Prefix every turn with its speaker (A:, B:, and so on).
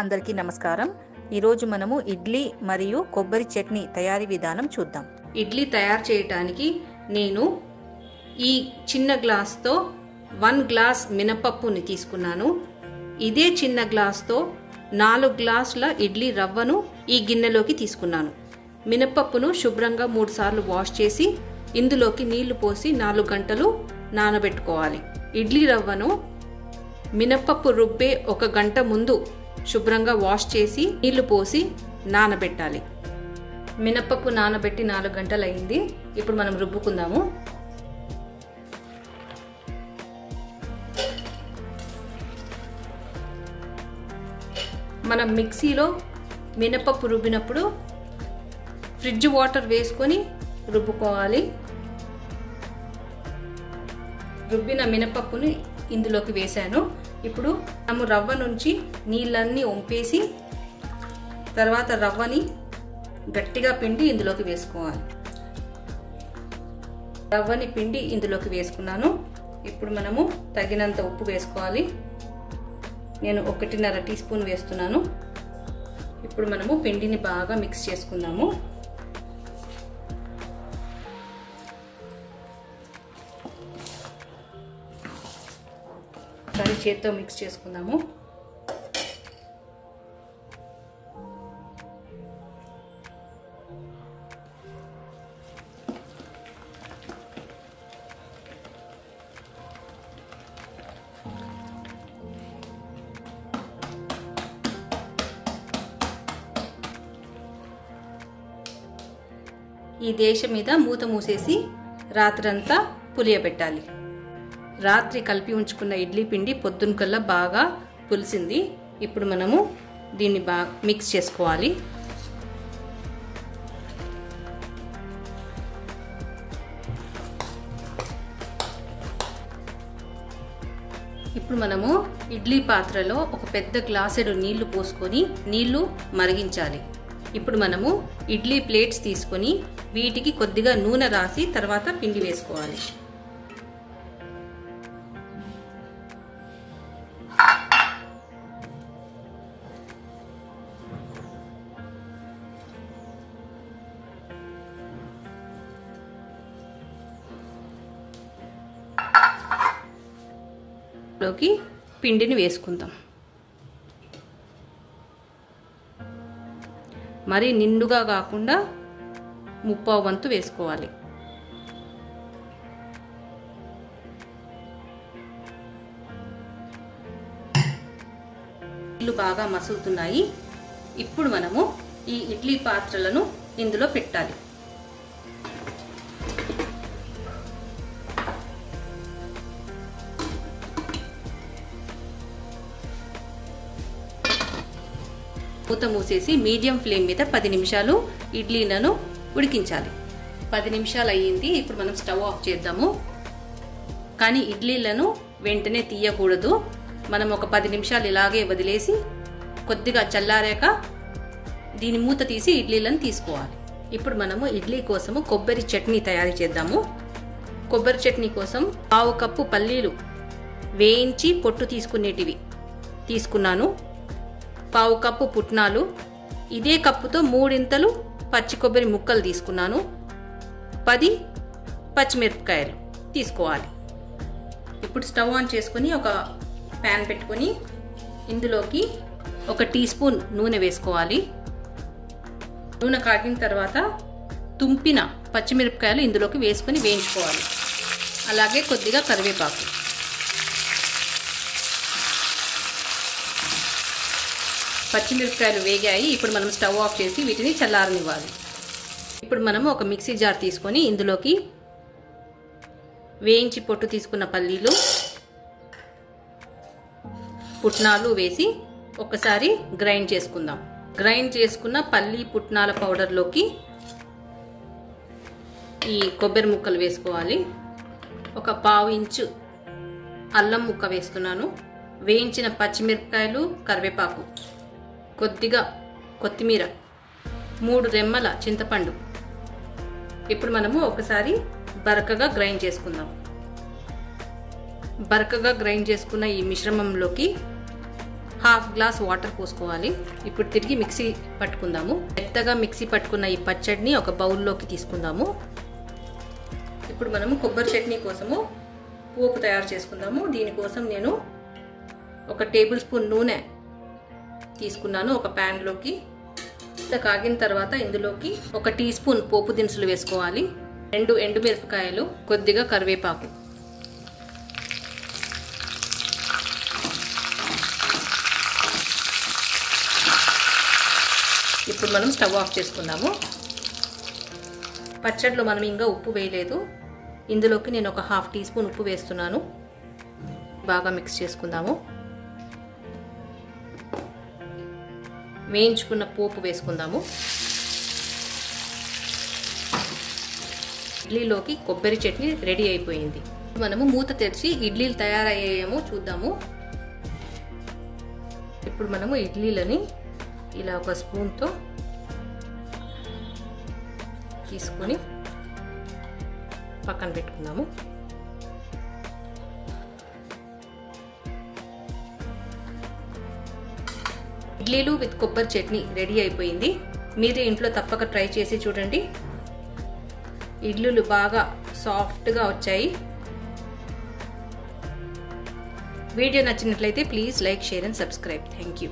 A: అందరికీ నమస్కారం. ఈరోజు మనము ఇడ్లీ మరియు కొబ్బరి చట్నీ తయారీ విధానం చూద్దాం.
B: ఇడ్లీ తయారు చేయడానికి నేను ఈ చిన్న గ్లాస్తో 1 గ్లాస్ మినపప్పుని తీసుకున్నాను. ఇదే చిన్న గ్లాస్తో 4 గ్లాసుల ఇడ్లీ రవ్వను ఈ గిన్నెలోకి తీసుకున్నాను. మినపప్పును శుభ్రంగా 3 సార్లు వాష్ చేసి ఇందులోకి నీళ్లు పోసి 4 గంటలు నానబెట్టుకోవాలి. ఇడ్లీ రవ్వను మినపప్పు రుబ్బే 1 గంట ముందు శుభ్రంగా వాష్ చేసి నీళ్లు పోసి నానబెట్టాలి. మినపప్పు నానబెట్టి 4 గంటలు అయింది. ఇప్పుడు మనం రుబ్బుకుందాము. మనం మిక్సీలో మినపప్పు రుబ్బినప్పుడు ఫ్రిడ్జ్ వాటర్ వేసుకొని రుబ్బుకోవాలి. రుబ్బిన మినపప్పుని ఇందులోకి వేసాను. ఇప్పుడు మనము రవ్వ నుంచి నీళ్ళన్నీ వంపేసి తర్వాత రవ్వని గట్టిగా పిండి ఇందులోకి వేసుకోవాలి. రవ్వని పిండి ఇందులోకి వేసుకున్నాను. ఇప్పుడు మనము తగినంత ఉప్పు వేసుకోవాలి. నేను 1.5 టీ స్పూన్ వేస్తున్నాను. ఇప్పుడు మనము పిండిని బాగా మిక్స్ చేసుకుందాము. ఒకసారి చేత్తో మిక్స్ చేసుకుందాము. ఈ దేశం మీద మూత మూసేసి రాత్రంతా పులియబెట్టాలి. రాత్రి కలిపి ఉంచుకున్న ఇడ్లీ పిండి పొద్దునకల్లా బాగా పులిసింది. ఇప్పుడు మనము దీన్ని బాగా మిక్స్ చేసుకోవాలి. ఇప్పుడు మనము ఇడ్లీ పాత్రలో ఒక పెద్ద గ్లాసెడు నీళ్లు పోసుకొని నీళ్లు మరిగించాలి. ఇప్పుడు మనము ఇడ్లీ ప్లేట్స్ తీసుకొని వీటికి కొద్దిగా నూనె రాసి తర్వాత పిండి వేసుకోవాలి. లోకి పిండిని వేసుకుందాం. మరి నిండుగా కాకుండా 1/2 వంతు వేసుకోవాలి. నీళ్ళు బాగా మసులుతున్నాయి. ఇప్పుడు మనము ఈ ఇడ్లీ పాత్రలను ఇందులో పెట్టాలి. మూత మూసేసి మీడియం ఫ్లేమ్ మీద 10 నిమిషాలు ఇడ్లీలను ఉడికించాలి. 10 నిమిషాలు అయ్యింది. ఇప్పుడు మనం స్టవ్ ఆఫ్ చేద్దాము. కానీ ఇడ్లీలను వెంటనే తీయకూడదు. మనం ఒక 10 నిమిషాలు ఇలాగే వదిలేసి కొద్దిగా చల్లారాక దీని మూత తీసి ఇడ్లీలను తీసుకోవాలి. ఇప్పుడు మనము ఇడ్లీ కోసము కొబ్బరి చట్నీ తయారు చేద్దాము. కొబ్బరి చట్నీ కోసం 1/2 కప్పు పల్లీలు వేయించి పొట్టు తీసుకునేటివి తీసుకున్నాను. 1/2 కప్పు పుట్నాలు, ఇదే కప్పుతో 3 పచ్చి కొబ్బరి ముక్కలు తీసుకున్నాను. 10 పచ్చిమిరపకాయలు తీసుకోవాలి. ఇప్పుడు స్టవ్ ఆన్ చేసుకొని ఒక ప్యాన్ పెట్టుకొని ఇందులోకి 1 టీ స్పూన్ నూనె వేసుకోవాలి. నూనె కాగిన తర్వాత తుంపిన పచ్చిమిరపకాయలు ఇందులోకి వేసుకొని వేయించుకోవాలి. అలాగే కొద్దిగా కరివేపాకు. పచ్చిమిరపకాయలు వేగాయి. ఇప్పుడు మనం స్టవ్ ఆఫ్ చేసి వీటిని చల్లారనివ్వాలి. ఇప్పుడు మనము ఒక మిక్సీ జార్ తీసుకొని ఇందులోకి వేయించి పొట్టు తీసుకున్న పల్లీలు, పుట్నాలు వేసి ఒకసారి గ్రైండ్ చేసుకుందాం. గ్రైండ్ చేసుకున్న పల్లి పుట్నాల పౌడర్లోకి ఈ కొబ్బరి ముక్కలు వేసుకోవాలి. ఒక 1/2 ఇంచు అల్లం ముక్క వేస్తున్నాను. వేయించిన పచ్చిమిరపకాయలు, కరివేపాకు, కొద్దిగా కొత్తిమీర, 3 రెమ్మల చింతపండు. ఇప్పుడు మనము ఒకసారి బరకగా గ్రైండ్ చేసుకుందాం. బరకగా గ్రైండ్ చేసుకున్న ఈ మిశ్రమంలోకి హాఫ్ గ్లాస్ వాటర్ పోసుకోవాలి. ఇప్పుడు తిరిగి మిక్సీ పట్టుకుందాము. మెత్తగా మిక్సీ పట్టుకున్న ఈ పచ్చడిని ఒక బౌల్లోకి తీసుకుందాము. ఇప్పుడు మనము కొబ్బరి చట్నీ కోసము పోపు తయారు చేసుకుందాము. దీనికోసం నేను 1 టేబుల్ స్పూన్ నూనె తీసుకున్నాను ఒక ప్యాన్లోకి. కాగిన తర్వాత ఇందులోకి 1 టీ స్పూన్ పోపు దినుసులు వేసుకోవాలి. 2 ఎండుమిరపకాయలు, కొద్దిగా కరివేపాకు. ఇప్పుడు మనం స్టవ్ ఆఫ్ చేసుకుందాము. పచ్చడిలో మనం ఇంకా ఉప్పు వేయలేదు. ఇందులోకి నేను ఒక హాఫ్ టీ స్పూన్ ఉప్పు వేస్తున్నాను. బాగా మిక్స్ చేసుకుందాము. వేయించుకున్న పోపు వేసుకుందాము. ఇడ్లీలోకి కొబ్బరి చట్నీ రెడీ అయిపోయింది. మనము మూత తెరిచి ఇడ్లీలు తయారయ్యాయేమో చూద్దాము. ఇప్పుడు మనము ఇడ్లీలని ఇలా ఒక స్పూన్తో తీసుకొని పక్కన పెట్టుకుందాము. ఇడ్లీలు విత్ కొబ్బరి చట్నీ రెడీ అయిపోయింది. మీరు ఇంట్లో తప్పక ట్రై చేసి చూడండి. ఇడ్లీలు బాగా సాఫ్ట్గా వచ్చాయి. వీడియో నచ్చినట్లయితే please like, share and subscribe. Thank you.